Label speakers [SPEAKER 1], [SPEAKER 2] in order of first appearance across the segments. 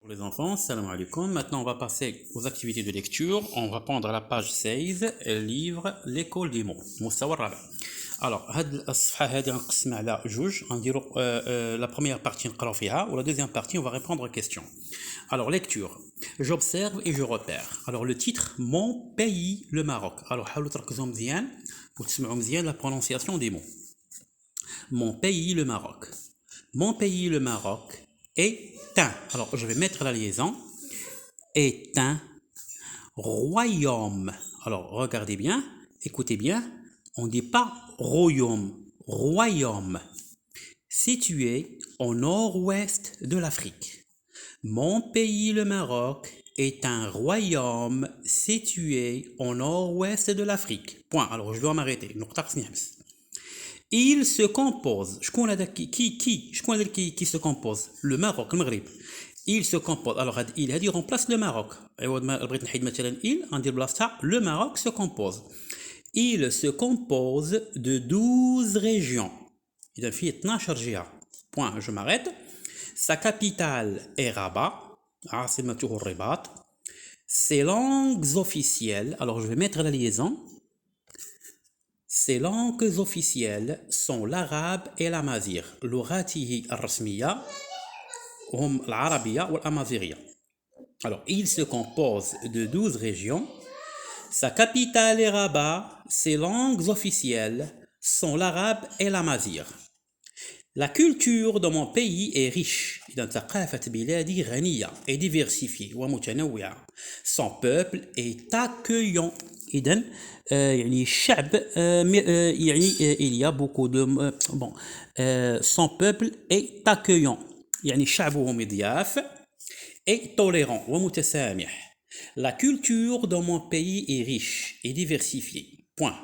[SPEAKER 1] Pour les enfants, salam alaikum. Maintenant, on va passer aux activités de lecture. On va prendre la page 16, livre L'école des mots. مستوى الرابع. Alors, هاد الصفحة هذه غنقسمها على جوج. غنديروا la première partie نقراو فيها و la deuxième partie on va répondre aux questions. Alors, lecture. J'observe et je repère. Alors, le titre Mon pays, le Maroc. Alors, حاولوا تركزوا مزيان وتسمعوا مزيان la prononciation des mots. Mon pays, le Maroc. Mon pays, le Maroc est un. Alors, je vais mettre la liaison. Est un royaume. Alors, regardez bien, écoutez bien. On ne dit pas royaume, royaume. Situé au nord-ouest de l'Afrique. Mon pays, le Maroc, est un royaume situé au nord-ouest de l'Afrique. Point. Alors, je dois m'arrêter. Il se compose. Qui se compose? Le Maroc, le Maghreb. Il se compose. Alors, il remplace le Maroc. Le Maroc se compose. Il se compose de 12 régions. Il a fait 12 régions. Point. Je m'arrête. Sa capitale est Rabat. Ses langues officielles. Alors, je vais mettre la liaison. Ses langues officielles sont l'arabe et l'amazigh. لغاته الرسمية هم العربية والأمازيغية. Alors, il se compose de 12 régions. Sa capitale est Rabat. Ses langues officielles sont l'arabe et l'amazigh. La culture de mon pays est riche. إذن ثقافة بلادي غنية et diversifiée ومتنوعة. Son peuple est accueillant. إذن يعني الشعب يعني il y a beaucoup de bon son peuple est accueillant يعني شعبه مضياف et tolérant ومتسامح. La culture de mon pays est riche et diversifiée. Point.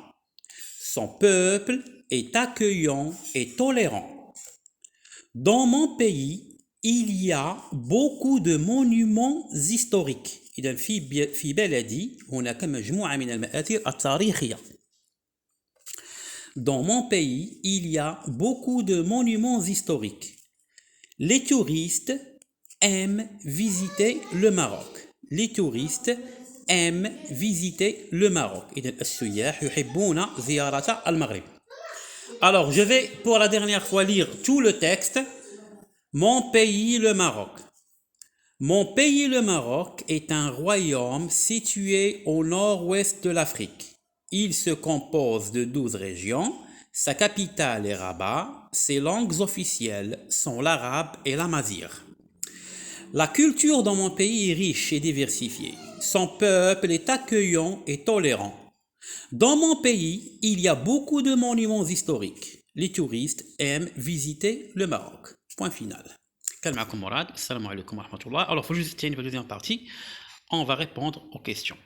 [SPEAKER 1] Son peuple est accueillant et tolérant. Dans mon pays, il y a beaucoup de monuments historiques. إذن في بلدي هناك مجموعة من المآثر التاريخية. Dans mon pays, il y a beaucoup de monuments historiques. Les touristes aiment visiter le Maroc. Les touristes aiment visiter le Maroc. إذن السياح يحبون زيارة المغرب. Alors, je vais pour la dernière fois lire tout le texte. Mon pays, le Maroc. Mon pays, le Maroc, est un royaume situé au nord-ouest de l'Afrique. Il se compose de 12 régions. Sa capitale est Rabat. Ses langues officielles sont l'arabe et l'amazigh. La culture dans mon pays est riche et diversifiée. Son peuple est accueillant et tolérant. Dans mon pays, il y a beaucoup de monuments historiques. Les touristes aiment visiter le Maroc. Point final. كان معكم مراد. السلام عليكم ورحمة الله. Alors, faut juste tenir la deuxième partie. On va répondre aux questions.